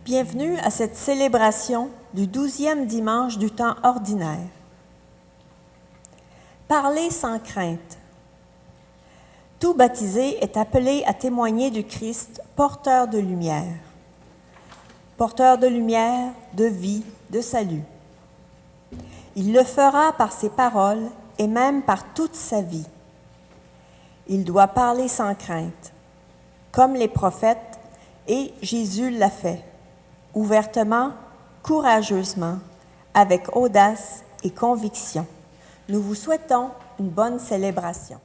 Bienvenue à cette célébration du 12e dimanche du temps ordinaire. Parlez sans crainte. Tout baptisé est appelé à témoigner du Christ, porteur de lumière. Porteur de lumière, de vie, de salut. Il le fera par ses paroles et même par toute sa vie. Il doit parler sans crainte, comme les prophètes, et Jésus l'a fait, ouvertement, courageusement, avec audace et conviction. Nous vous souhaitons une bonne célébration.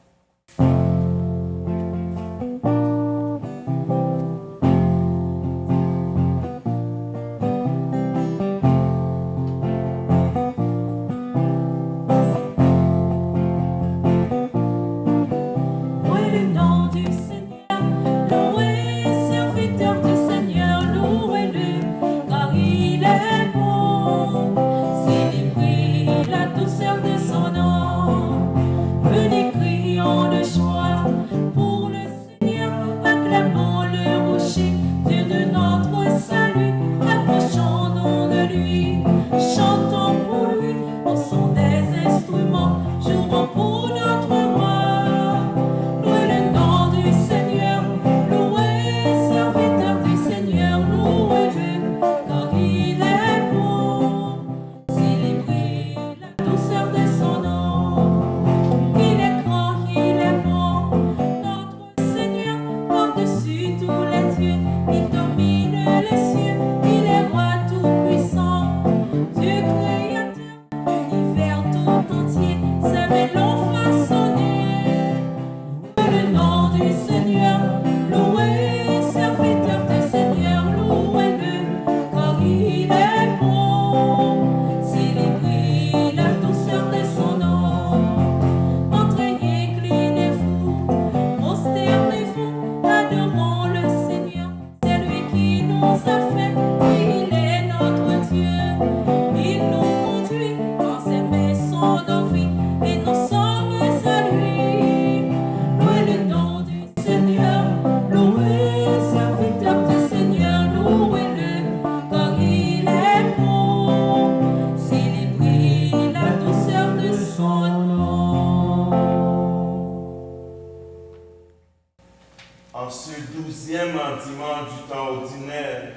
En ce 12e dimanche du temps ordinaire,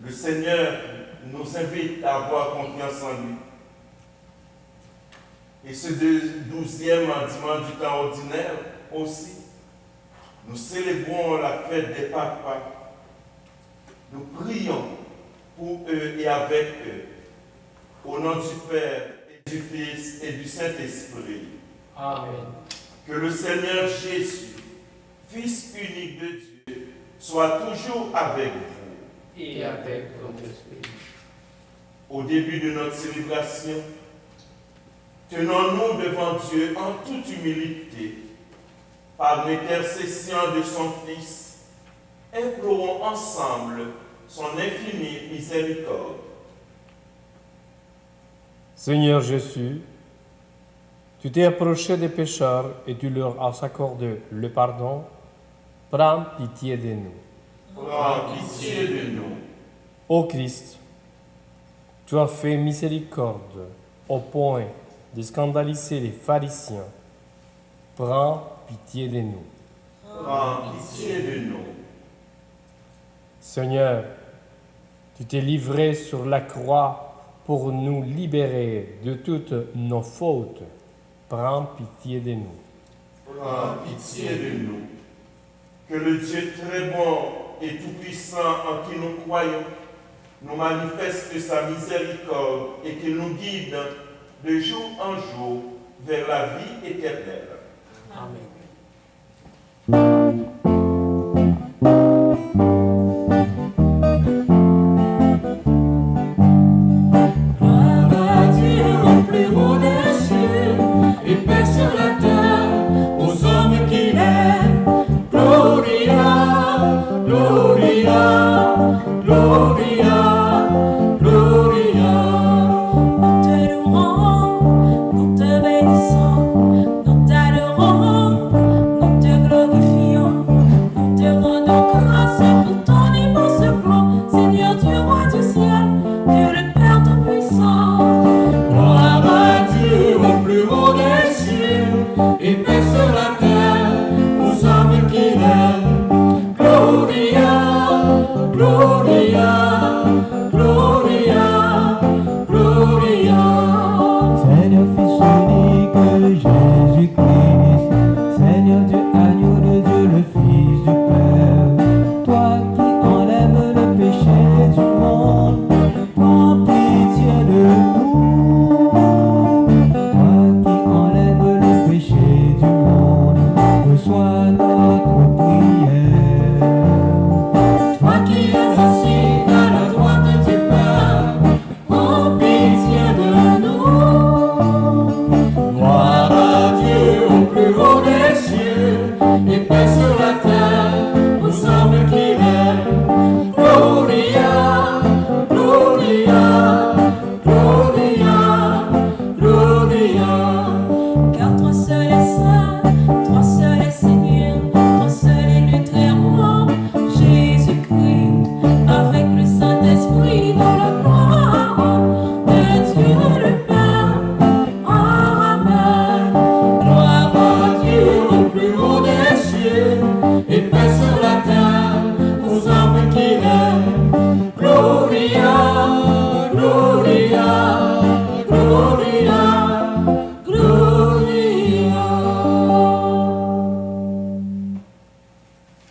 le Seigneur nous invite à avoir confiance en lui. Et ce 12e dimanche du temps ordinaire aussi, nous célébrons la fête des papas. Nous prions pour eux et avec eux, au nom du Père, et du Fils et du Saint-Esprit. Amen. Que le Seigneur Jésus, Fils unique de Dieu, soit toujours avec vous. Et avec votre esprit. Au début de notre célébration, tenons-nous devant Dieu en toute humilité, par l'intercession de son Fils, implorons ensemble son infinie miséricorde. Seigneur Jésus, tu t'es approché des pécheurs et tu leur as accordé le pardon. Prends pitié de nous. Prends pitié de nous. Ô Christ, tu as fait miséricorde au point de scandaliser les pharisiens. Prends pitié de nous. Prends pitié de nous. Seigneur, tu t'es livré sur la croix pour nous libérer de toutes nos fautes. Prends pitié de nous. Prends pitié de nous. Que le Dieu très bon et tout-puissant en qui nous croyons nous manifeste sa miséricorde et qu'il nous guide de jour en jour vers la vie éternelle. Amen. Nous te louons, nous te bénissons, nous t'adorons.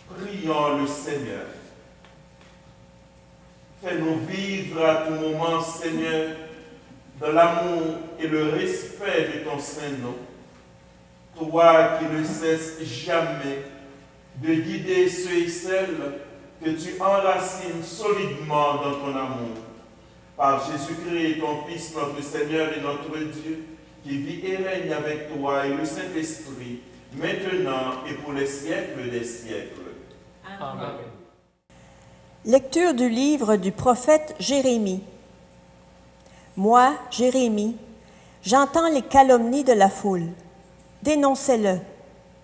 Prions le Seigneur. Fais-nous vivre à tout moment, Seigneur, dans l'amour et le respect de ton Saint-Nom. Toi qui ne cesses jamais de guider ceux et celles que tu enracines solidement dans ton amour. Par Jésus-Christ, ton Fils, notre Seigneur et notre Dieu, qui vit et règne avec toi et le Saint-Esprit, maintenant et pour les siècles des siècles. Amen. Lecture du livre du prophète Jérémie. Moi, Jérémie, j'entends les calomnies de la foule. Dénoncez-le.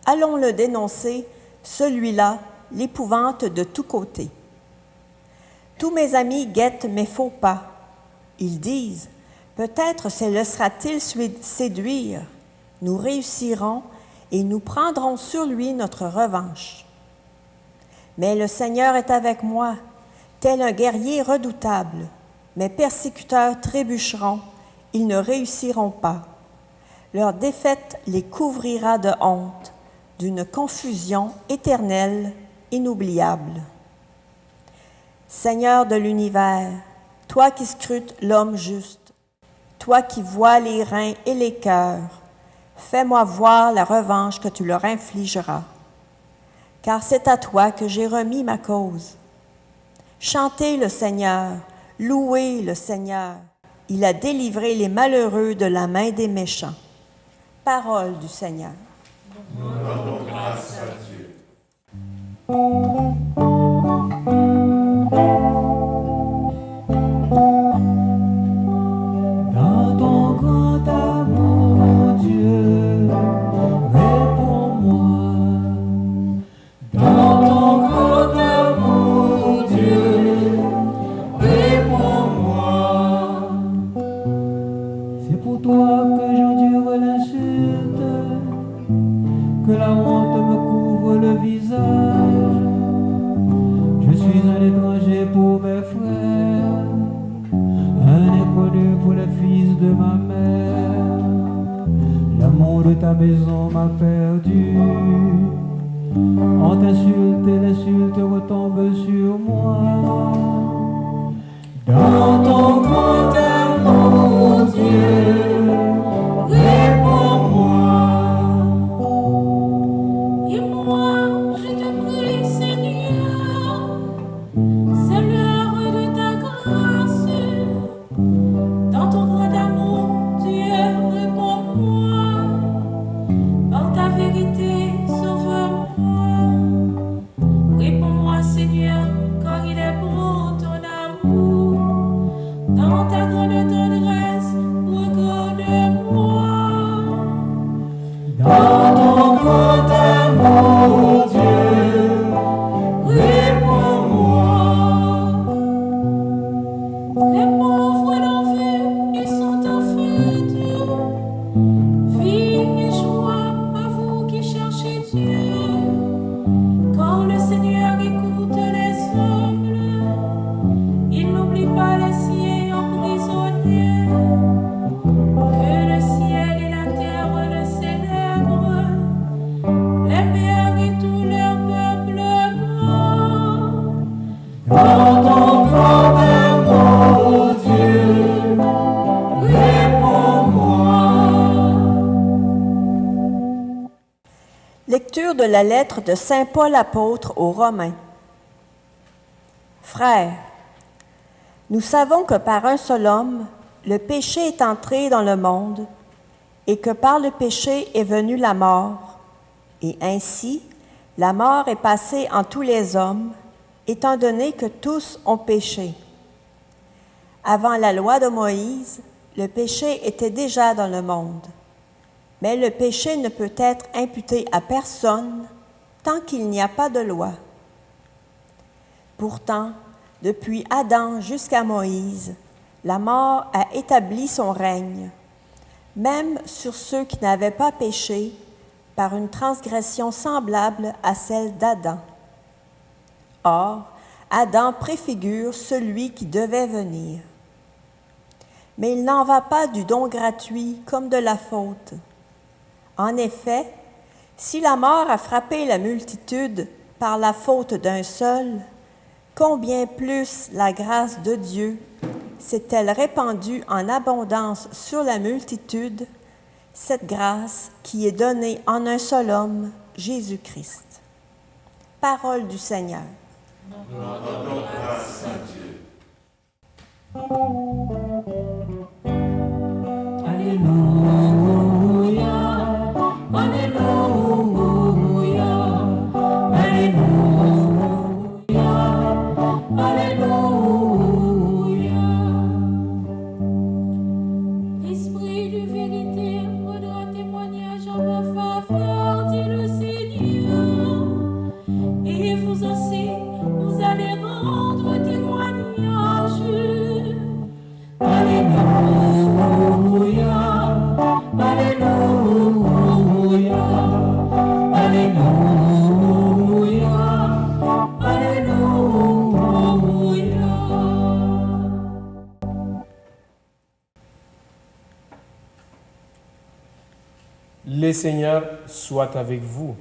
Allons le dénoncer, celui-là, l'épouvante de tous côtés. Tous mes amis guettent mes faux pas. Ils disent, peut-être se laissera-t-il séduire. Nous réussirons et nous prendrons sur lui notre revanche. Mais le Seigneur est avec moi, tel un guerrier redoutable. Mes persécuteurs trébucheront, ils ne réussiront pas. Leur défaite les couvrira de honte, d'une confusion éternelle, inoubliable. Seigneur de l'univers, toi qui scrutes l'homme juste, toi qui vois les reins et les cœurs, fais-moi voir la revanche que tu leur infligeras. Car c'est à toi que j'ai remis ma cause. Chantez le Seigneur, louez le Seigneur. Il a délivré les malheureux de la main des méchants. Parole du Seigneur. Nous rendons grâce à Dieu. Dans ton grand amour, Dieu, réponds-moi. Dans ton grand amour, Dieu, réponds-moi. C'est pour toi que j'endure l'insulte, que la honte me couvre le visage. Je suis un étranger pour mes frères, un inconnu pour les fils de ma mère. L'amour de ta maison m'a perdu. On t'insulte et l'insulte retombe sur moi. Dans ton grand amour, Dieu, réponds-moi. Et moi, je te prie, Seigneur, c'est l'heure de ta grâce. Dans ton grand amour, Dieu, réponds-moi. Par ta vérité, sauve-moi. Réponds-moi, Seigneur, car il est bon ton amour. Dans ta grande tendresse, regarde-moi. Dans ton grand amour, Dieu, réponds-moi. Les pauvres l'ont vu et sont en fête. Vie et joie à vous qui cherchez Dieu. Quand le Seigneur écoute les humbles, il n'oublie pas les siens emprisonnés. Que le ciel et la terre le célèbrent, les mers et tout leur peuplement. Dans ton grand amour, Dieu, réponds-moi. Lecture de la lettre de Saint Paul apôtre aux Romains. Frères, nous savons que par un seul homme, le péché est entré dans le monde et que par le péché est venue la mort. Et ainsi, la mort est passée en tous les hommes, étant donné que tous ont péché. Avant la loi de Moïse, le péché était déjà dans le monde. Mais le péché ne peut être imputé à personne tant qu'il n'y a pas de loi. Pourtant, depuis Adam jusqu'à Moïse, la mort a établi son règne, même sur ceux qui n'avaient pas péché, par une transgression semblable à celle d'Adam. Or, Adam préfigure celui qui devait venir. Mais il n'en va pas du don gratuit comme de la faute. En effet, si la mort a frappé la multitude par la faute d'un seul, combien plus la grâce de Dieu s'est-elle répandue en abondance sur la multitude, cette grâce qui est donnée en un seul homme, Jésus-Christ. Parole du Seigneur. Nous rendons grâce à Dieu. Alléluia, Alléluia, Alléluia, Alléluia. Esprit de vérité, rendra témoignage en ma faveur, dit le Seigneur. Et vous aussi, vous allez rendre témoignage. Alléluia, Alléluia, Alléluia, Alléluia. Le Seigneur soit avec vous.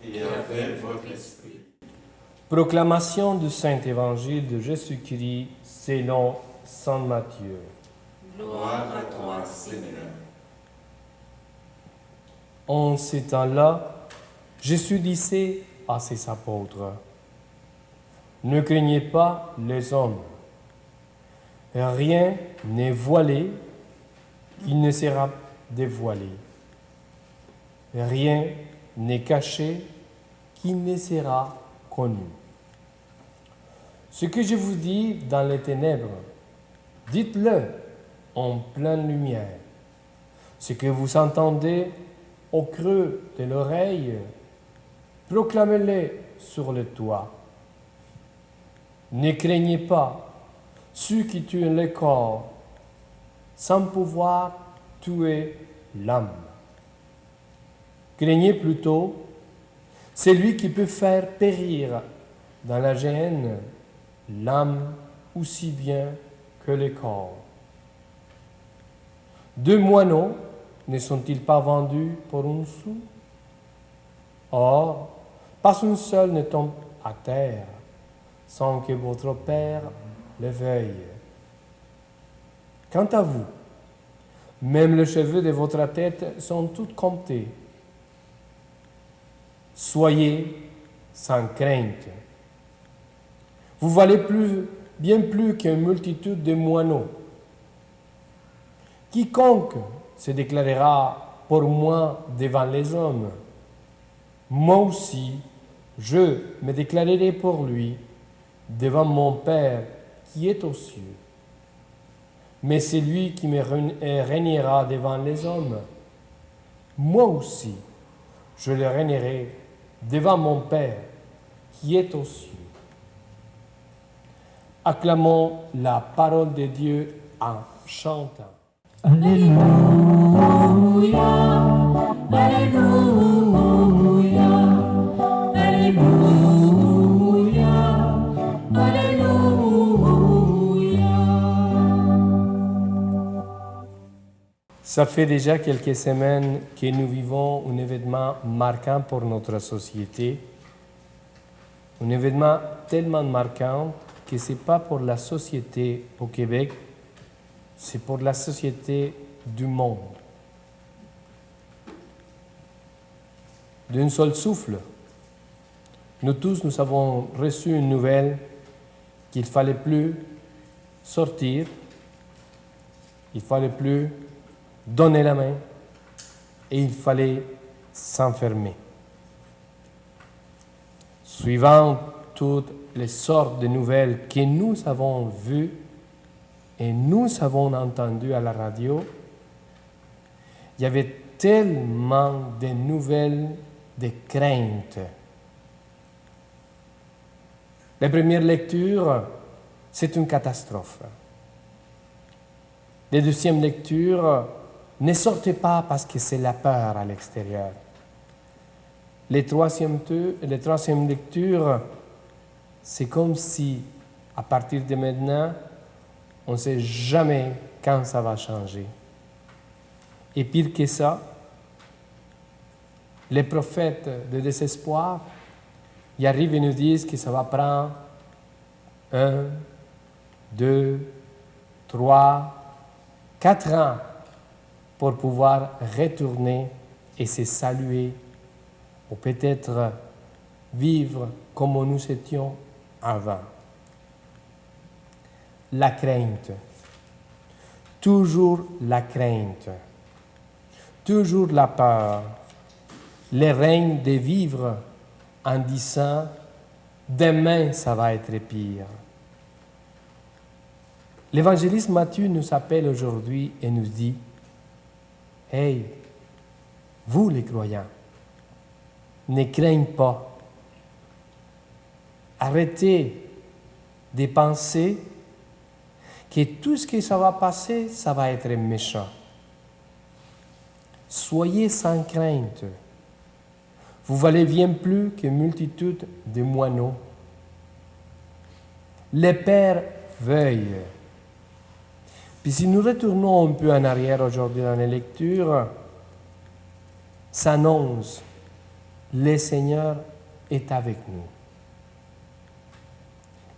Et avec votre esprit. Proclamation du Saint Évangile de Jésus-Christ selon Saint Matthieu. Gloire à toi, Seigneur. En ce temps-là, Jésus disait à ses apôtres, « Ne craignez pas les hommes. Rien n'est voilé qui ne sera dévoilé. Rien n'est caché qui ne sera connu. Ce que je vous dis dans les ténèbres, dites-le en pleine lumière. Ce que vous entendez au creux de l'oreille, proclamez-le sur le toit. Ne craignez pas ceux qui tuent le corps sans pouvoir tuer l'âme. Craignez plutôt celui qui peut faire périr dans la géhenne l'âme aussi bien que le corps. 2 moineaux ne sont-ils pas vendus pour un sou? Or, pas un seul ne tombe à terre sans que votre Père le veuille. Quant à vous, même les cheveux de votre tête sont tous comptés. Soyez sans crainte. Vous valez bien plus qu'une multitude de moineaux. Quiconque se déclarera pour moi devant les hommes, moi aussi, je me déclarerai pour lui devant mon Père qui est aux cieux. Mais celui qui me régnera devant les hommes, moi aussi, je le régnerai devant mon Père qui est aux cieux. Acclamons la parole de Dieu en chantant. Alléluia, Alléluia, Alléluia, Alléluia. Ça fait déjà quelques semaines que nous vivons un événement marquant pour notre société. Un événement tellement marquant que ce n'est pas pour la société au Québec, c'est pour la société du monde. D'un seul souffle, nous tous, nous avons reçu une nouvelle qu'il ne fallait plus sortir, il ne fallait plus donner la main et il fallait s'enfermer. Suivant toutes les sortes de nouvelles que nous avons vues et nous avons entendues à la radio, il y avait tellement de nouvelles de crainte. La première lecture, c'est une catastrophe. La deuxième lecture, ne sortez pas parce que c'est la peur à l'extérieur. La troisième lecture, c'est comme si, à partir de maintenant, on ne sait jamais quand ça va changer. Et pire que ça, les prophètes de désespoir, ils arrivent et nous disent que ça va prendre 1, 2, 3, 4 ans pour pouvoir retourner et se saluer, ou peut-être vivre comme nous étions avant. La crainte. Toujours la crainte. Toujours la peur. Le règne de vivre en disant « demain, ça va être pire ». L'évangéliste Matthieu nous appelle aujourd'hui et nous dit « Hey, vous les croyants, ne craignez pas. Arrêtez de penser que tout ce que ça va passer, ça va être méchant. Soyez sans crainte. Vous valez bien plus qu'une multitude de moineaux. Le Père veuille. Puis si nous retournons un peu en arrière aujourd'hui dans les lectures, s'annonce, le Seigneur est avec nous.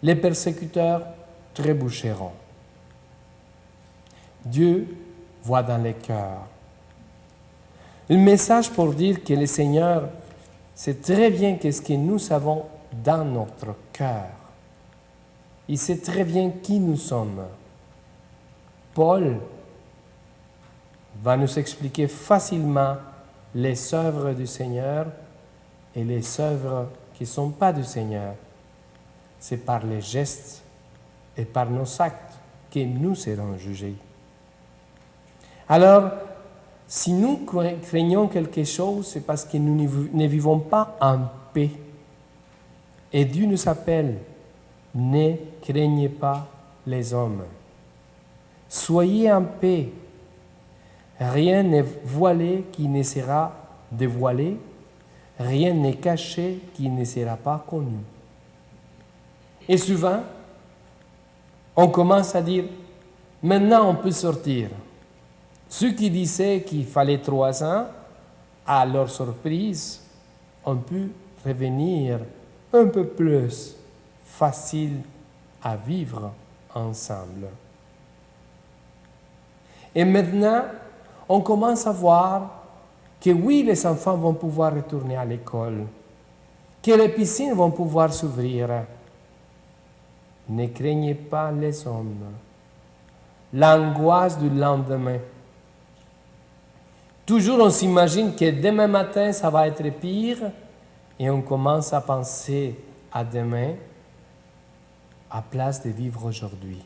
Les persécuteurs trébucheront. Dieu voit dans les cœurs. Un message pour dire que le Seigneur sait très bien qu'est-ce que nous avons dans notre cœur. Il sait très bien qui nous sommes. Paul va nous expliquer facilement les œuvres du Seigneur et les œuvres qui ne sont pas du Seigneur. C'est par les gestes et par nos actes que nous serons jugés. Alors, si nous craignons quelque chose, c'est parce que nous ne vivons pas en paix. Et Dieu nous appelle, ne craignez pas les hommes. Soyez en paix. Rien n'est voilé qui ne sera dévoilé. Rien n'est caché qui ne sera pas connu. Et souvent, on commence à dire, maintenant on peut sortir. Ceux qui disaient qu'il fallait 3 ans, à leur surprise, ont pu revenir un peu plus facile à vivre ensemble. Et maintenant, on commence à voir que oui, les enfants vont pouvoir retourner à l'école, que les piscines vont pouvoir s'ouvrir. Ne craignez pas les hommes. L'angoisse du lendemain. Toujours on s'imagine que demain matin, ça va être pire et on commence à penser à demain à place de vivre aujourd'hui.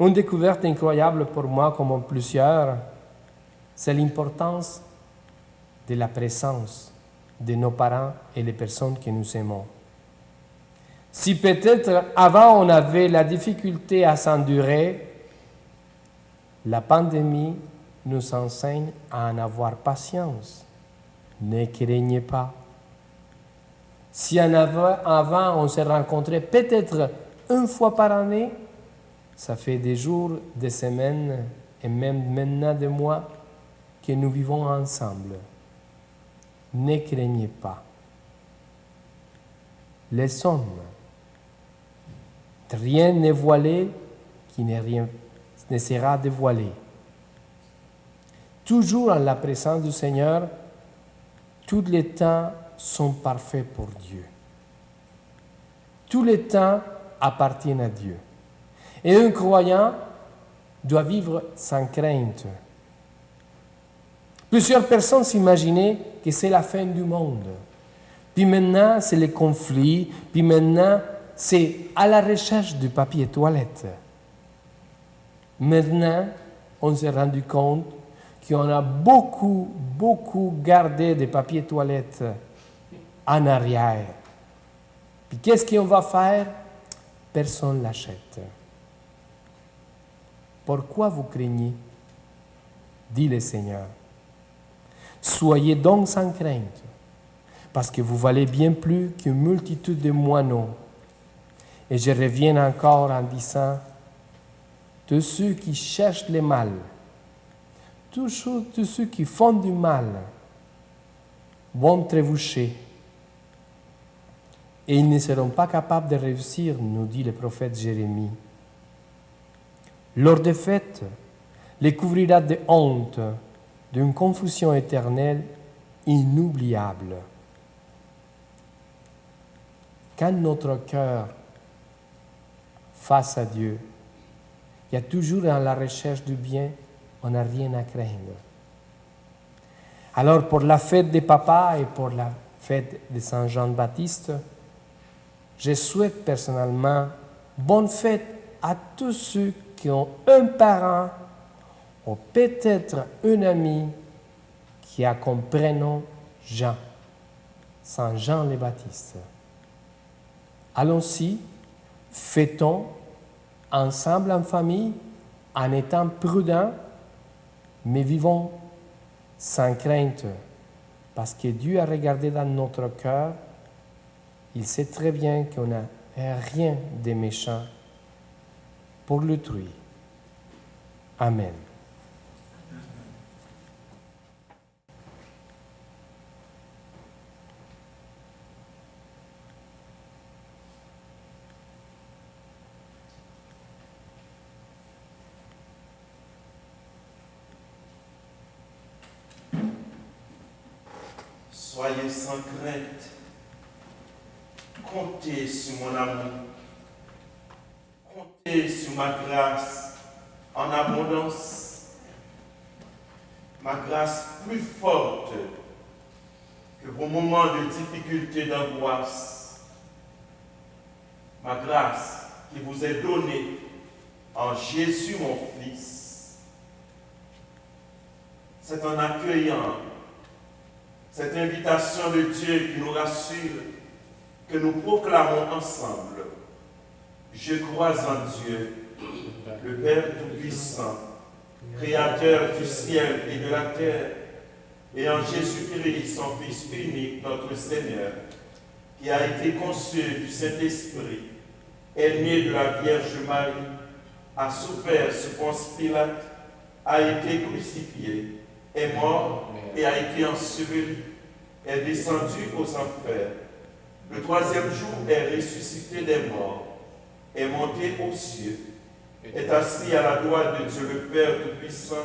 Une découverte incroyable pour moi, comme pour plusieurs, c'est l'importance de la présence de nos parents et les personnes que nous aimons. Si peut-être avant on avait la difficulté à s'endurer, la pandémie nous enseigne à en avoir patience. Ne craignez pas. Si avant on se rencontrait peut-être une fois par année, ça fait des jours, des semaines et même maintenant des mois que nous vivons ensemble. Ne craignez pas. Les hommes, rien n'est voilé qui ne sera dévoilé. Toujours en la présence du Seigneur, tous les temps sont parfaits pour Dieu. Tous les temps appartiennent à Dieu. Et un croyant doit vivre sans crainte. Plusieurs personnes s'imaginaient que c'est la fin du monde. Puis maintenant, c'est les conflits. Puis maintenant, c'est à la recherche du papier toilette. Maintenant, on s'est rendu compte qu'on a beaucoup gardé des papiers toilettes en arrière. Puis qu'est-ce qu'on va faire? Personne ne l'achète. Pourquoi vous craignez? Dit le Seigneur. Soyez donc sans crainte, parce que vous valez bien plus qu'une multitude de moineaux. Et je reviens encore en disant, tous ceux qui cherchent le mal, tous ceux qui font du mal, vont trébucher. Et ils ne seront pas capables de réussir, nous dit le prophète Jérémie. Leur défaite les couvrira de honte, d'une confusion éternelle inoubliable. Quand notre cœur face à Dieu, il y a toujours dans la recherche du bien, on n'a rien à craindre. Alors pour la fête des papas et pour la fête de Saint Jean-Baptiste, je souhaite personnellement bonne fête à tous ceux qui ont un parent ou peut-être un ami qui a comme prénom Jean, Saint Jean le Baptiste. Allons-y, fêtons ensemble en famille, en étant prudents, mais vivons sans crainte, parce que Dieu a regardé dans notre cœur, il sait très bien qu'on n'a rien de méchant pour l'autrui. Amen. Soyez sans crainte. Comptez sur mon amour. Comptez sur ma grâce en abondance. Ma grâce plus forte que vos moments de difficulté, d'angoisse. Ma grâce qui vous est donnée en Jésus mon Fils. C'est en accueillant cette invitation de Dieu qui nous rassure, que nous proclamons ensemble. Je crois en Dieu, le Père Tout-Puissant, Créateur du ciel et de la terre, et en Jésus-Christ, son Fils unique, notre Seigneur, qui a été conçu du Saint-Esprit, est né de la Vierge Marie, a souffert sous Ponce Pilate, a été crucifié, est mort et a été enseveli, est descendu aux enfers. Le troisième jour est ressuscité des morts, est monté aux cieux, est assis à la droite de Dieu le Père Tout-Puissant,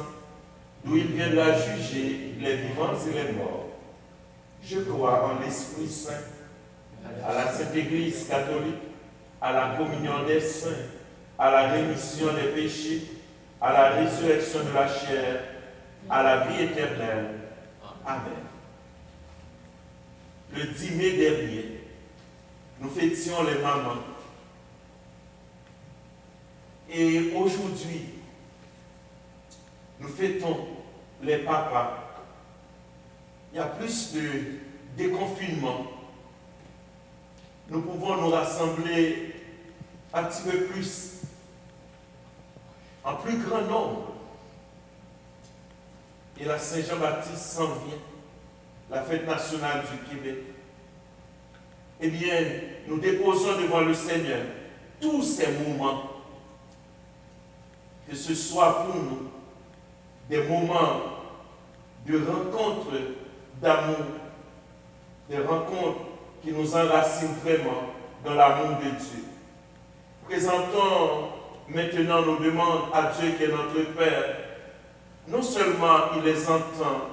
d'où il viendra juger les vivants et les morts. Je crois en l'Esprit Saint, à la Sainte Église catholique, à la communion des saints, à la rémission des péchés, à la résurrection de la chair, à la vie éternelle. Amen. Le 10 mai dernier, nous fêtions les mamans. Et aujourd'hui, nous fêtons les papas. Il y a plus de déconfinement. Nous pouvons nous rassembler un petit peu plus, en plus grand nombre. Et la Saint-Jean-Baptiste s'en vient, la fête nationale du Québec. Eh bien, nous déposons devant le Seigneur tous ces moments, que ce soit pour nous des moments de rencontre d'amour, des rencontres qui nous enracinent vraiment dans l'amour de Dieu. Présentons maintenant nos demandes à Dieu qui est notre Père. Non seulement il les entend,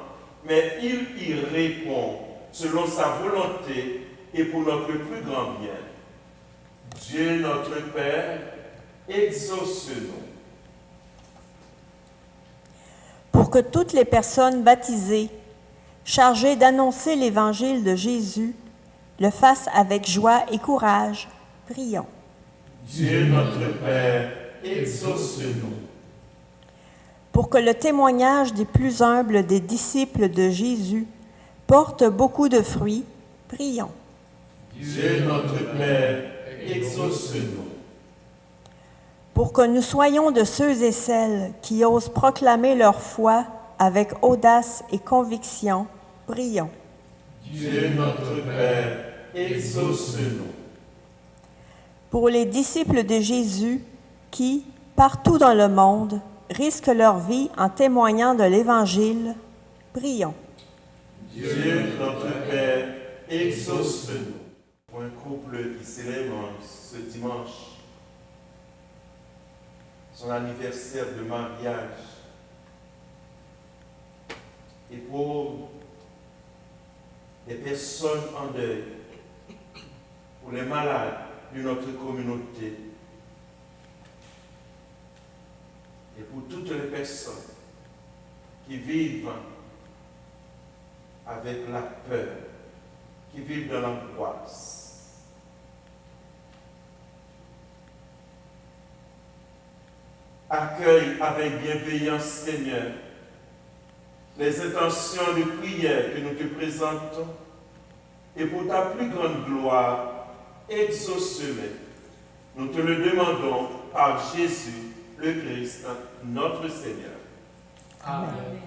mais il y répond selon sa volonté et pour notre plus grand bien. Dieu notre Père, exauce-nous. Pour que toutes les personnes baptisées, chargées d'annoncer l'Évangile de Jésus, le fassent avec joie et courage, prions. Dieu notre Père, exauce-nous. Pour que le témoignage des plus humbles des disciples de Jésus porte beaucoup de fruits, prions. Dieu notre Père, exauce-nous. Pour que nous soyons de ceux et celles qui osent proclamer leur foi avec audace et conviction, prions. Dieu notre Père, exauce-nous. Pour les disciples de Jésus qui, partout dans le monde, risquent leur vie en témoignant de l'Évangile, prions. Dieu notre Père, exauce-nous. Pour un couple qui célèbre ce dimanche son anniversaire de mariage, et pour les personnes en deuil, pour les malades de notre communauté, et pour toutes les personnes qui vivent avec la peur, qui vivent dans l'angoisse. Accueille avec bienveillance, Seigneur, les intentions de prière que nous te présentons, et pour ta plus grande gloire, exauce-les. Nous te le demandons par Jésus, le Christ, notre Seigneur. Amen.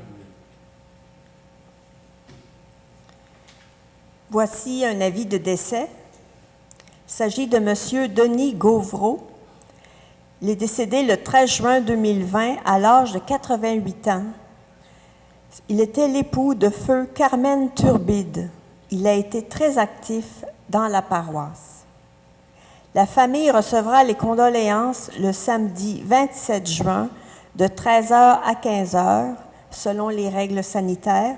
Voici un avis de décès. Il s'agit de M. Denis Gauvreau. Il est décédé le 13 juin 2020 à l'âge de 88 ans. Il était l'époux de feu Carmen Turbide. Il a été très actif dans la paroisse. La famille recevra les condoléances le samedi 27 juin de 13h à 15h, selon les règles sanitaires,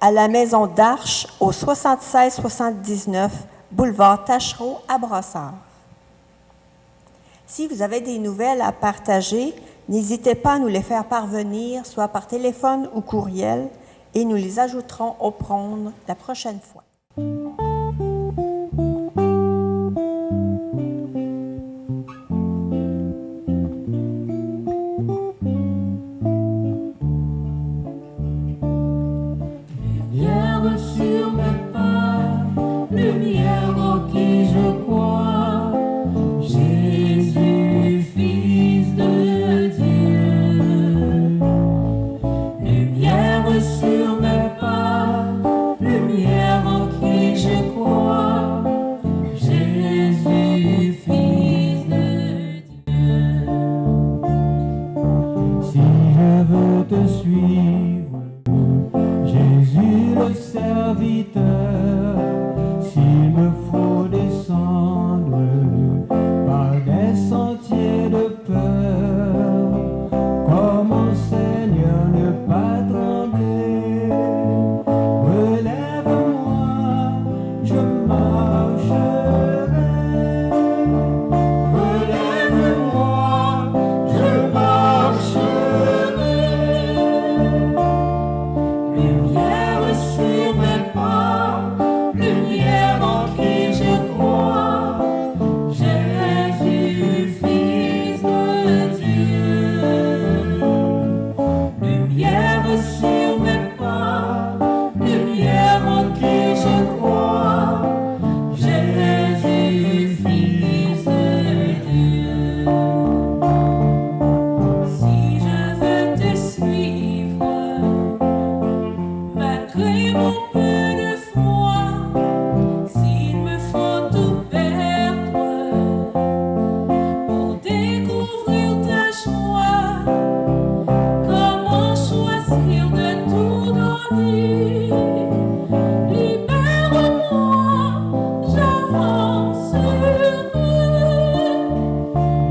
à la maison d'Arche au 76-79 boulevard Tachereau à Brossard. Si vous avez des nouvelles à partager, n'hésitez pas à nous les faire parvenir, soit par téléphone ou courriel, et nous les ajouterons au prône la prochaine fois. Lumière sur mes pas, lumière en qui je crois, Jésus, Fils de Dieu. Lumière sur mes pas, lumière en qui je crois, Jésus, Fils de Dieu. Si je veux te suivre, Jésus le serviteur, s'il me faut descendre par des sentiers de peur, comment Seigneur ne pas trembler? Relève-moi, je marcherai. Relève-moi, je marcherai. Lumière sur mes pas, lumière en qui je crois, Jésus, Fils de Dieu. Lumière sur mes pas, lumière en qui je crois, Jésus, Fils de Dieu. Si je veux te suivre, malgré mon peu de foi, s'il me faut tout perdre pour découvrir ta joie, comment choisir de tout donner? Libère-moi, j'avancerai.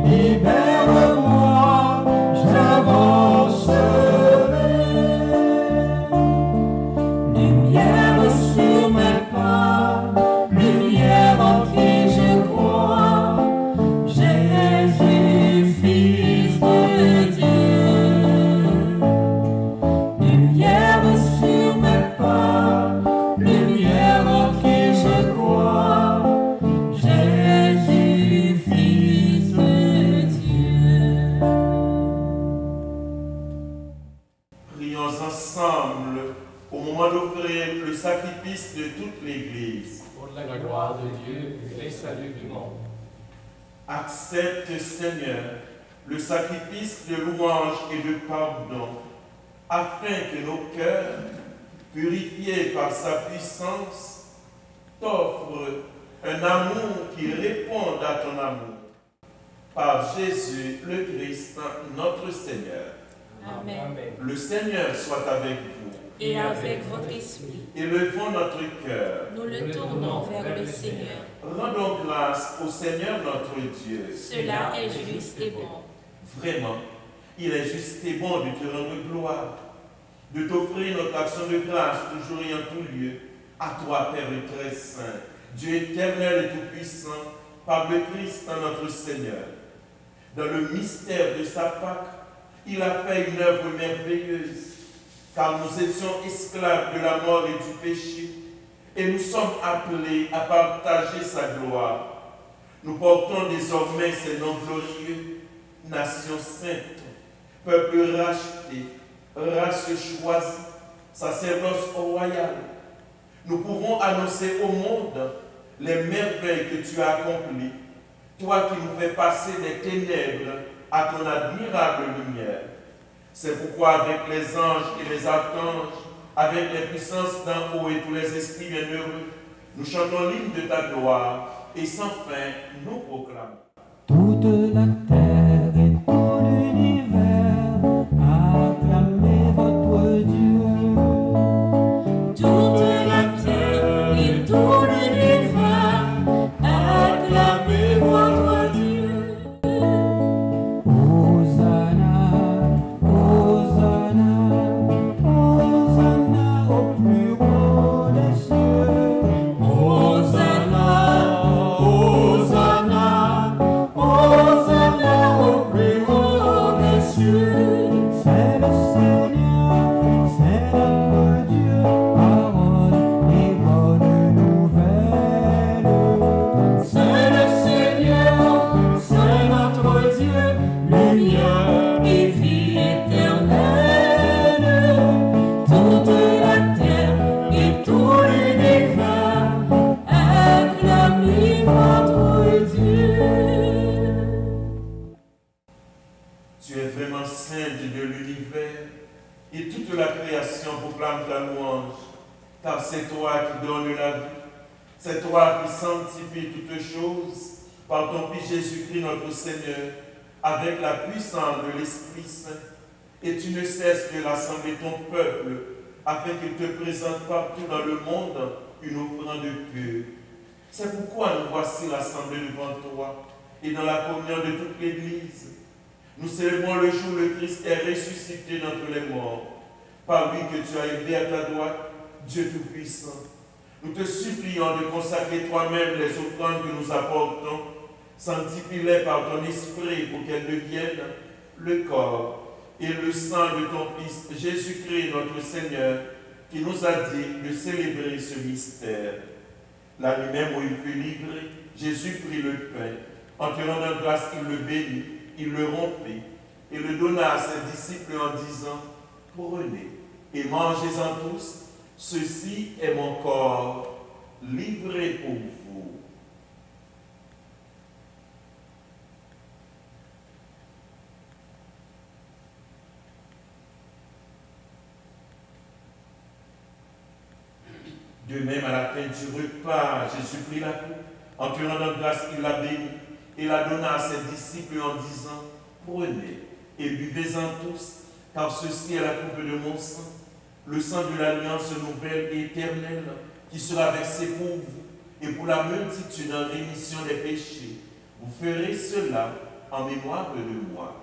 Libère-moi, j'avancerai. Lumière sur mes pas, lumière en qui je crois, Jésus, Fils de Dieu. Lumière sur mes pas, lumière en qui je crois, Jésus, Fils de Dieu. Prions ensemble au moment d'offrir le sacrifice de toute l'Église. Pour la gloire de Dieu et le salut du monde. Accepte, Seigneur, le sacrifice de louange et de pardon, afin que nos cœurs, purifiés par sa puissance, t'offrent un amour qui réponde à ton amour. Par Jésus le Christ, notre Seigneur. Amen. Le Seigneur soit avec vous. et avec votre esprit. Élevons notre cœur. Nous le tournons vers le Seigneur. Rendons grâce au Seigneur notre Dieu. Cela est juste et bon. Vraiment, il est juste et bon de te rendre gloire, de t'offrir notre action de grâce toujours et en tout lieu. À toi, Père très saint, Dieu éternel et tout-puissant, par le Christ notre Seigneur. Dans le mystère de sa Pâque, il a fait une œuvre merveilleuse, car nous étions esclaves de la mort et du péché, et nous sommes appelés à partager sa gloire. Nous portons désormais ces noms glorieux, nation sainte, peuple racheté, race choisie, sacerdoce royal. Nous pouvons annoncer au monde les merveilles que tu as accomplies, toi qui nous fais passer des ténèbres à ton admirable lumière. C'est pourquoi avec les anges et les archanges, avec les puissances d'en haut et tous les esprits bienheureux, nous chantons l'hymne de ta gloire et sans fin nous proclamons. Toute la terre et tout l'univers, acclamez votre Dieu. Toute la terre et tout l'univers, acclamez votre Dieu. Hosanna, Hosanna, Hosanna au plus haut des cieux. Hosanna, Hosanna, Hosanna au plus haut des cieux. C'est le Seigneur, c'est notre Dieu, parole et bonne nouvelle. C'est le Seigneur, c'est notre Dieu, lumière et vie éternelle. Toute la terre et tout l'univers, acclamez votre Dieu. Tu es vraiment saint de l'univers, et toute la création proclame ta louange, car c'est toi qui donnes la vie, c'est toi qui sanctifies toutes choses par ton Fils Jésus-Christ notre Seigneur, avec la puissance de l'Esprit Saint, et tu ne cesses de rassembler ton peuple, afin qu'il te présente partout dans le monde une offrande pure. C'est pourquoi nous voici rassemblés devant toi, et dans la communion de toute l'Église, nous célébrons le jour où le Christ est ressuscité d'entre les morts, par lui que tu as élevé à ta droite, Dieu Tout-Puissant. Nous te supplions de consacrer toi-même les offrandes que nous apportons, sanctifie-les par ton esprit pour qu'elles deviennent le corps et le sang de ton Fils Jésus-Christ notre Seigneur, qui nous a dit de célébrer ce mystère. La nuit même où il fut livré, Jésus prit le pain. En te rendant grâce, il le bénit, il le rompit et le donna à ses disciples en disant, prenez et mangez-en tous, ceci est mon corps livré pour vous. De même, à la fin du repas, Jésus prit la coupe. En te rendant grâce, il la bénit et la donna à ses disciples en disant, prenez et buvez-en tous, car ceci est la coupe de mon sang, le sang de l'alliance nouvelle et éternelle, qui sera versé pour vous et pour la multitude en rémission des péchés. Vous ferez cela en mémoire de moi.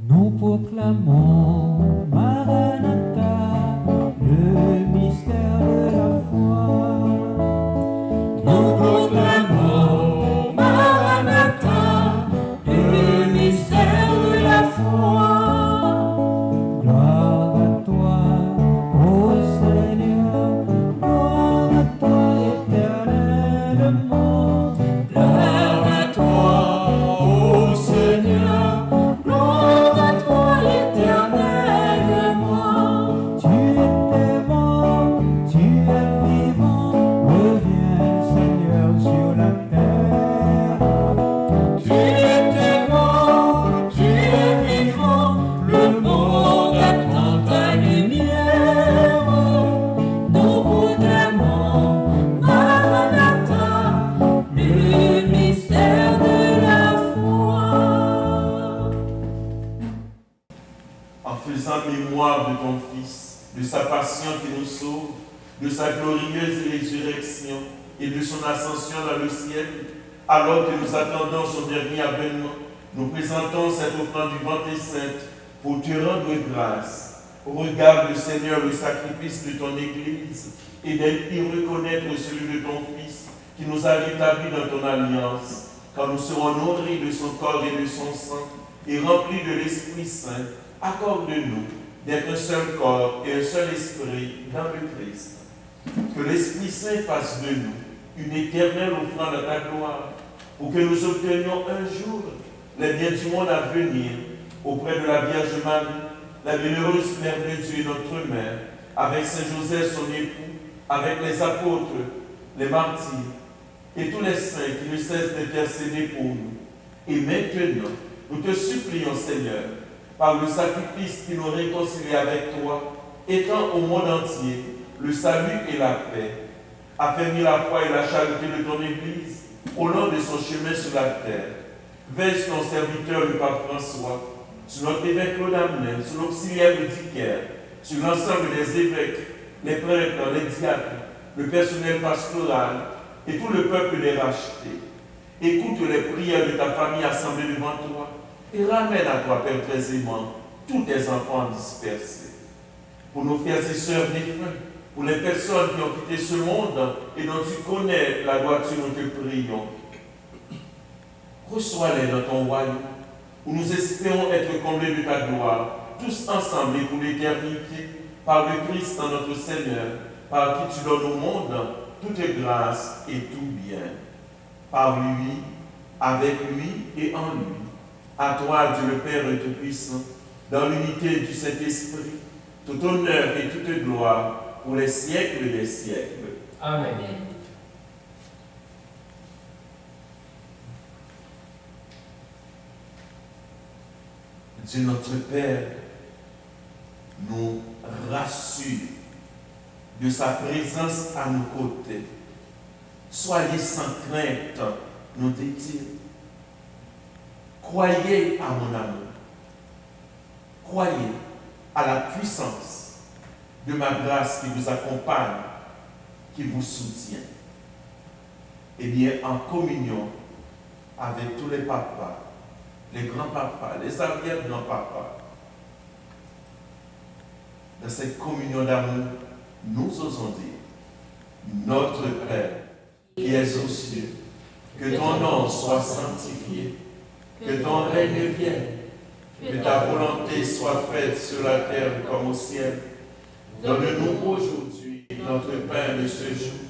Nous proclamons Maranatha, le mystère de la foi. Nous proclamons Maranatha, le mystère de la foi. Gloire à toi, ô Seigneur, gloire à toi éternellement. Gloire à toi, ô Seigneur, gloire à toi éternellement. faisant mémoire de ton Fils, de sa passion qui nous sauve, de sa glorieuse résurrection et de son ascension dans le ciel, alors que nous attendons son dernier avènement, nous présentons cette offrande vivante et sainte pour te rendre grâce. Regarde, Seigneur, le sacrifice de ton Église et d'y reconnaître celui de ton Fils qui nous a rétablis dans ton alliance, quand nous serons nourris de son corps et de son sang et remplis de l'Esprit Saint. Accorde-nous d'être un seul corps et un seul esprit dans le Christ. Que l'Esprit Saint fasse de nous une éternelle offrande à ta gloire, pour que nous obtenions un jour les biens du monde à venir auprès de la Vierge Marie, la bienheureuse Mère de Dieu et notre Mère, avec Saint Joseph son époux, avec les apôtres, les martyrs et tous les saints qui ne cessent d'intercéder pour nous. Et maintenant, nous te supplions, Seigneur, par le sacrifice qui nous réconcilie avec toi, étends au monde entier le salut et la paix. Affermis la foi et la charité de ton Église au long de son chemin sur la terre. Veille sur ton serviteur, le pape François, sur notre évêque Claude Amnel, sur l'auxiliaire Dicaire, sur l'ensemble des évêques, les prêtres, les diacres, le personnel pastoral et tout le peuple des rachetés. Écoute les prières de ta famille assemblée devant toi et ramène à toi, Père très aimant, tous tes enfants dispersés. Pour nos frères et sœurs défunts, pour les personnes qui ont quitté ce monde et dont tu connais la droiture, nous te prions. Reçois-les dans ton royaume, où nous espérons être comblés de ta gloire, tous ensemble et pour l'éternité, par le Christ notre Seigneur, par qui tu donnes au monde toute grâce et tout bien. Par lui, avec lui et en lui. À toi, Dieu le Père Tout-Puissant, dans l'unité du Saint-Esprit, tout honneur et toute gloire pour les siècles des siècles. Amen. Dieu notre Père nous rassure de sa présence à nos côtés. Soyez sans crainte, nous dit-il. Croyez à mon amour. Croyez à la puissance de ma grâce qui vous accompagne, qui vous soutient. Eh bien, en communion avec tous les papas, les grands-papas, les arrière-grands-papas, dans cette communion d'amour, nous osons dire, notre Père, qui es aux cieux, que ton nom soit sanctifié, que ton règne vienne, que ta volonté soit faite sur la terre comme au ciel. Donne-nous aujourd'hui notre pain de ce jour.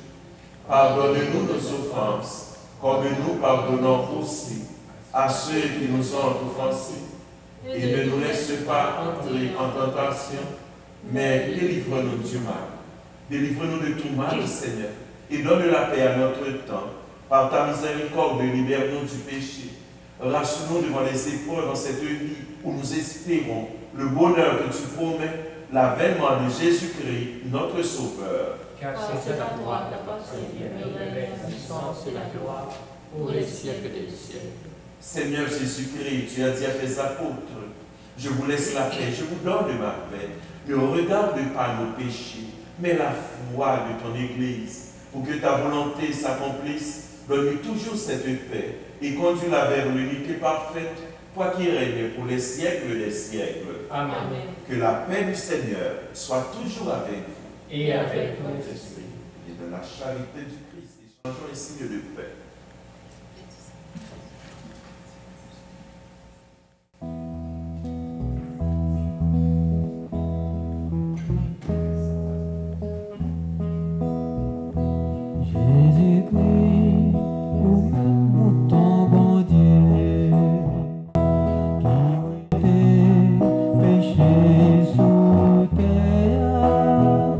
Pardonne-nous nos offenses, comme nous pardonnons aussi à ceux qui nous ont offensés. Et ne nous laisse pas entrer en tentation, mais délivre-nous du mal. Délivre-nous de tout mal, Seigneur, et donne la paix à notre temps. Par ta miséricorde, libère-nous du péché. Rassure-nous devant les épreuves dans cette vie où nous espérons le bonheur que tu promets, l'avènement de Jésus-Christ, notre Sauveur. Car c'est à toi d'appartenir la puissance et la gloire pour les siècles des siècles. Seigneur Jésus-Christ, tu as dit à tes apôtres, je vous laisse la paix, je vous donne ma paix. Ne regarde pas nos péchés, mais la foi de ton Église, pour que ta volonté s'accomplisse. Donne-lui toujours cette paix et conduis-la vers l'unité parfaite, toi qui règnes pour les siècles des siècles. Amen. Que la paix du Seigneur soit toujours avec vous. Et avec ton esprit. Et de la charité du Christ, échangeons les signes de paix. Jésus-Christ, nous ton bon Dieu, qui ôtait péché sous terre,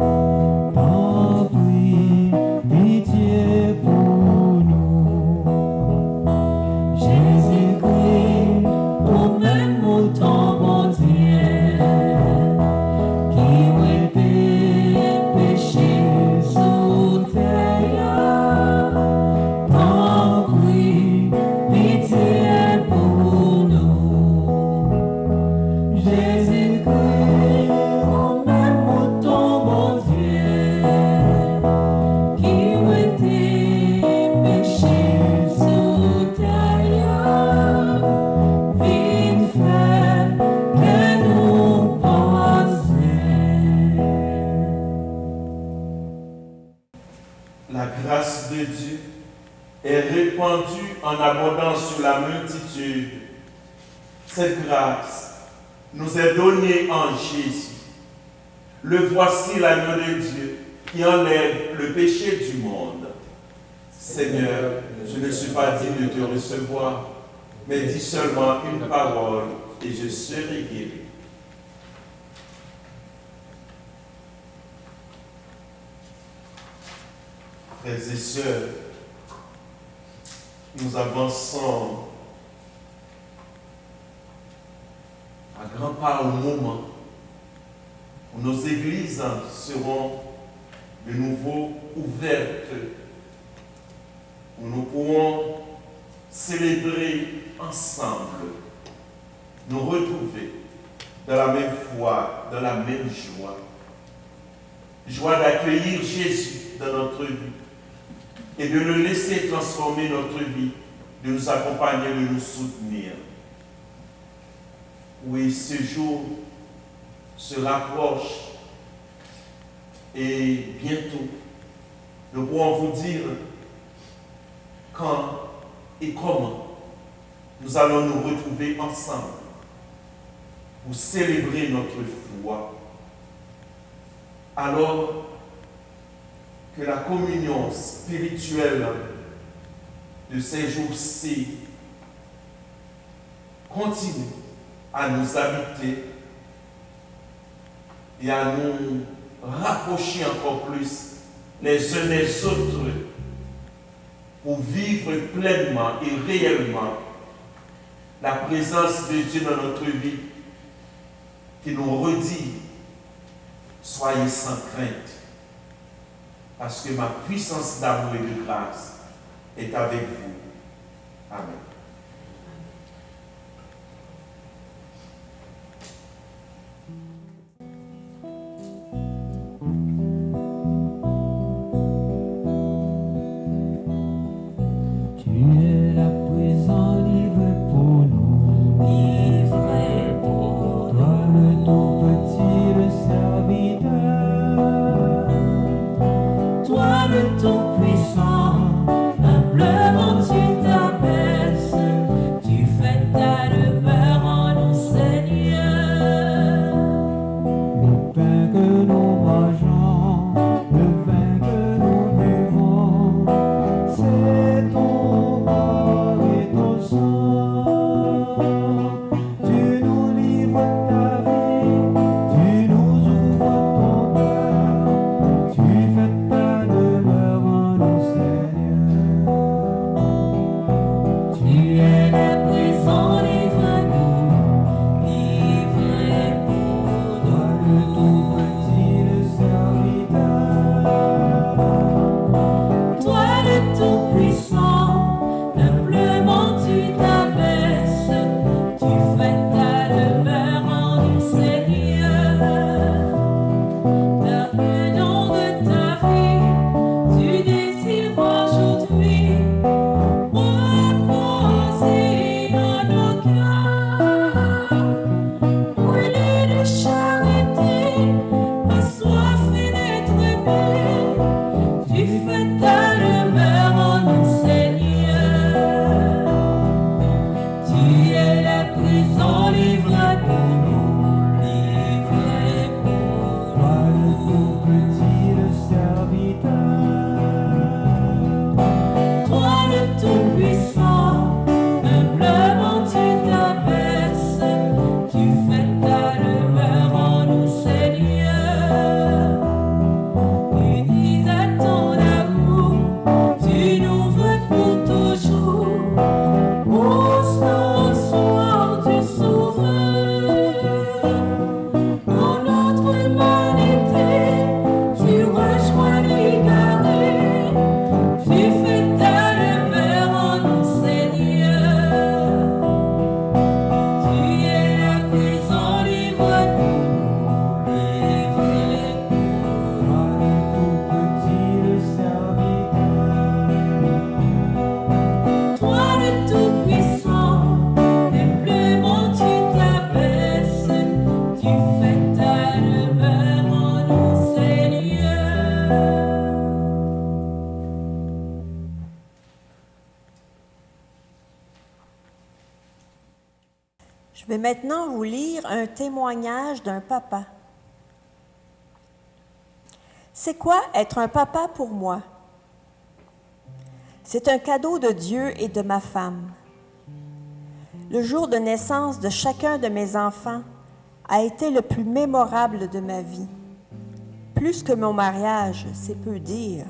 tant pis, pitié pour nous. répandue en abondance sur la multitude. Cette grâce nous est donnée en Jésus. Le voici l'agneau de Dieu qui enlève le péché du monde. Seigneur, je ne suis pas digne de te recevoir, mais dis seulement une parole et je serai guéri. Frères et sœurs, nous avançons à grands pas au moment où nos églises seront de nouveau ouvertes, où nous pourrons célébrer ensemble, nous retrouver dans la même foi, dans la même joie. Joie d'accueillir Jésus dans notre vie et de le laisser transformer notre vie, de nous accompagner, de nous soutenir. Oui, ce jour se rapproche et bientôt, nous pourrons vous dire quand et comment nous allons nous retrouver ensemble pour célébrer notre foi. Alors que la communion spirituelle de ces jours-ci continue à nous habiter et à nous rapprocher encore plus les uns les autres pour vivre pleinement et réellement la présence de Dieu dans notre vie qui nous redit: soyez sans crainte, parce que ma puissance d'amour et de grâce est avec vous. Amen. Toi le Tout-Puissant, humblement tu t'abaisses. Je vais maintenant vous lire un témoignage d'un papa. C'est quoi être un papa pour moi? C'est un cadeau de Dieu et de ma femme. Le jour de naissance de chacun de mes enfants a été le plus mémorable de ma vie. Plus que mon mariage, c'est peu dire.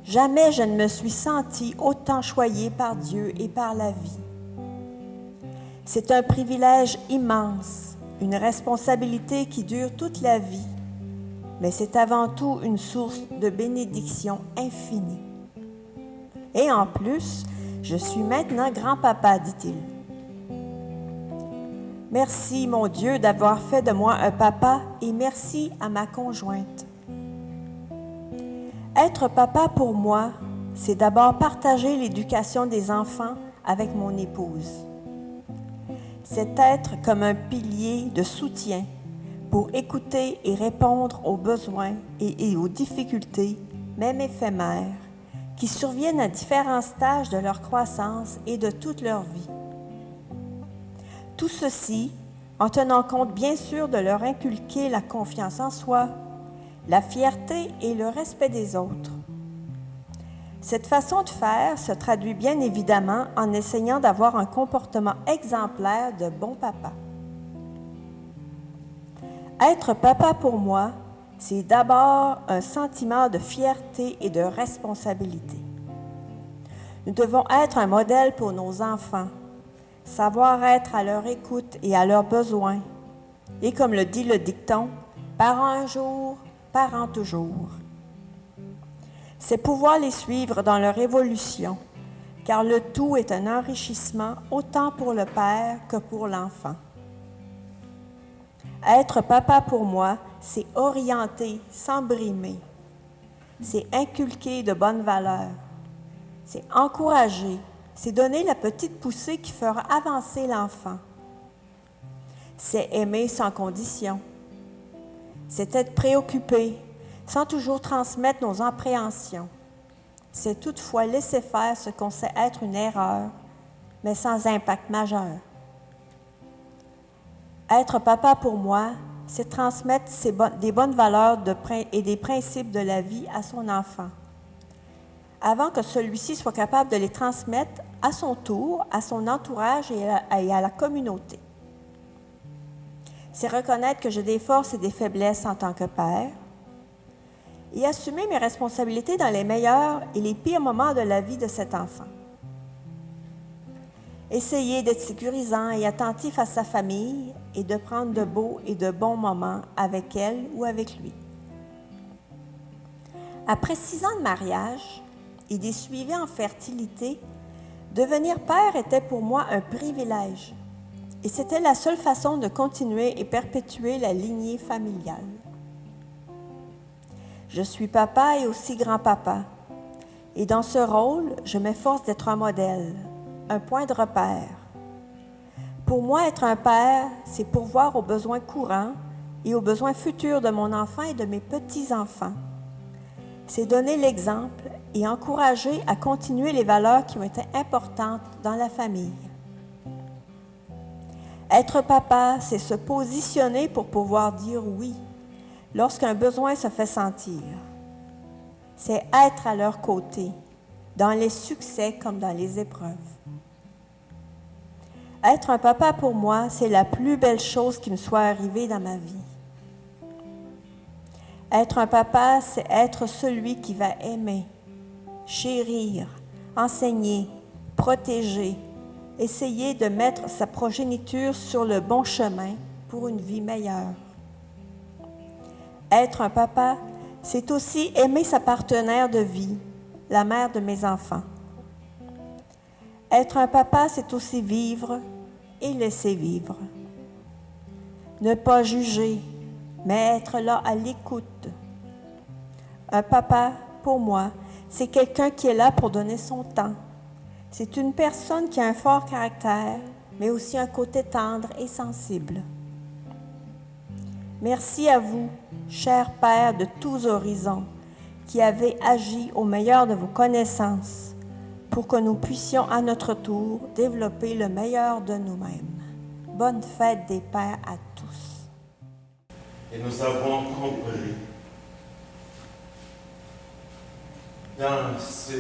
Jamais je ne me suis sentie autant choyée par Dieu et par la vie. C'est un privilège immense, une responsabilité qui dure toute la vie, mais c'est avant tout une source de bénédiction infinie. Et en plus, je suis maintenant grand-papa, dit-il. Merci, mon Dieu, d'avoir fait de moi un papa et merci à ma conjointe. Être papa pour moi, c'est d'abord partager l'éducation des enfants avec mon épouse. C'est être comme un pilier de soutien pour écouter et répondre aux besoins et aux difficultés, même éphémères, qui surviennent à différents stages de leur croissance et de toute leur vie. Tout ceci en tenant compte bien sûr de leur inculquer la confiance en soi, la fierté et le respect des autres. Cette façon de faire se traduit bien évidemment en essayant d'avoir un comportement exemplaire de bon papa. Être papa pour moi, c'est d'abord un sentiment de fierté et de responsabilité. Nous devons être un modèle pour nos enfants, savoir être à leur écoute et à leurs besoins. Et comme le dit le dicton, parents un jour, parents toujours. C'est pouvoir les suivre dans leur évolution, car le tout est un enrichissement autant pour le père que pour l'enfant. Être papa pour moi, c'est orienter sans brimer. C'est inculquer de bonnes valeurs. C'est encourager. C'est donner la petite poussée qui fera avancer l'enfant. C'est aimer sans condition. C'est être préoccupé, sans toujours transmettre nos appréhensions. C'est toutefois laisser faire ce qu'on sait être une erreur, mais sans impact majeur. Être papa pour moi, c'est transmettre des bonnes valeurs et des principes de la vie à son enfant, avant que celui-ci soit capable de les transmettre à son tour, à son entourage et à la communauté. C'est reconnaître que j'ai des forces et des faiblesses en tant que père et assumer mes responsabilités dans les meilleurs et les pires moments de la vie de cet enfant. Essayer d'être sécurisant et attentif à sa famille et de prendre de beaux et de bons moments avec elle ou avec lui. Après 6 ans de mariage et des suivis en fertilité, devenir père était pour moi un privilège et c'était la seule façon de continuer et perpétuer la lignée familiale. Je suis papa et aussi grand-papa et dans ce rôle, je m'efforce d'être un modèle, un point de repère. Pour moi, être un père, c'est pourvoir aux besoins courants et aux besoins futurs de mon enfant et de mes petits-enfants. C'est donner l'exemple et encourager à continuer les valeurs qui ont été importantes dans la famille. Être papa, c'est se positionner pour pouvoir dire oui lorsqu'un besoin se fait sentir. C'est être à leur côté, dans les succès comme dans les épreuves. Être un papa pour moi, c'est la plus belle chose qui me soit arrivée dans ma vie. Être un papa, c'est être celui qui va aimer, chérir, enseigner, protéger, essayer de mettre sa progéniture sur le bon chemin pour une vie meilleure. Être un papa, c'est aussi aimer sa partenaire de vie, la mère de mes enfants. Être un papa, c'est aussi vivre et laisser vivre. Ne pas juger, mais être là à l'écoute. Un papa, pour moi, c'est quelqu'un qui est là pour donner son temps. C'est une personne qui a un fort caractère, mais aussi un côté tendre et sensible. Merci à vous, chers pères de tous horizons, qui avez agi au meilleur de vos connaissances pour que nous puissions à notre tour développer le meilleur de nous-mêmes. Bonne fête des Pères à tous. Et nous avons compris dans ce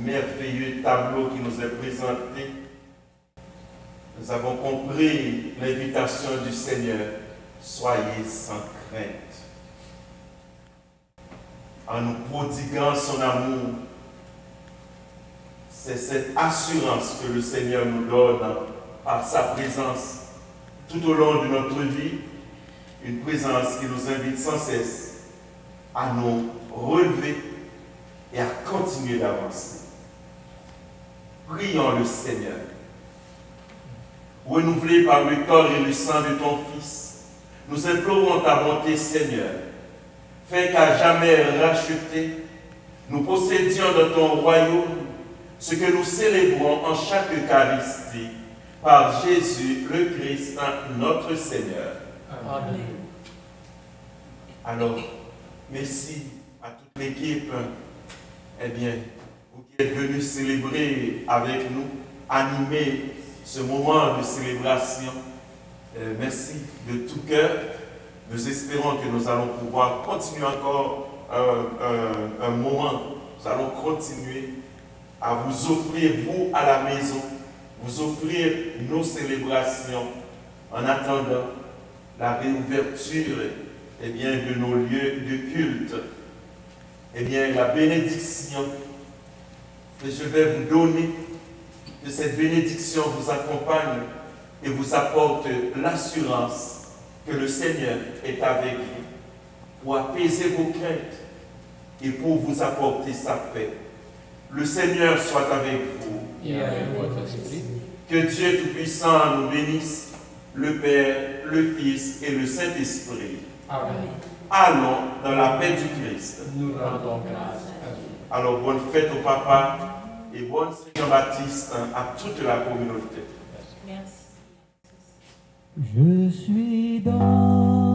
merveilleux tableau qui nous est présenté, nous avons compris l'invitation du Seigneur. Soyez sans crainte. En nous prodiguant son amour, c'est cette assurance que le Seigneur nous donne par sa présence tout au long de notre vie, une présence qui nous invite sans cesse à nous relever et à continuer d'avancer. Prions le Seigneur. Renouvelé par le corps et le sang de ton Fils, nous implorons ta bonté, Seigneur. Fais qu'à jamais racheté, nous possédions dans ton royaume ce que nous célébrons en chaque Eucharistie par Jésus le Christ, notre Seigneur. Amen. Alors, merci à toute l'équipe, vous qui êtes venus célébrer avec nous, animer ce moment de célébration. Merci de tout cœur. Nous espérons que nous allons pouvoir continuer encore un moment. Nous allons continuer à vous offrir, vous à la maison, vous offrir nos célébrations en attendant la réouverture de nos lieux de culte. La bénédiction que je vais vous donner, que cette bénédiction vous accompagne et vous apporte l'assurance que le Seigneur est avec vous pour apaiser vos craintes et pour vous apporter sa paix. Le Seigneur soit avec vous. Et avec votre esprit. Que Dieu Tout-Puissant nous bénisse, le Père, le Fils et le Saint-Esprit. Amen. Allons dans la paix du Christ. Nous rendons grâce à Dieu. Alors, bonne fête au Papa et bonne Saint-Jean-Baptiste à toute la communauté. Merci. Je suis dans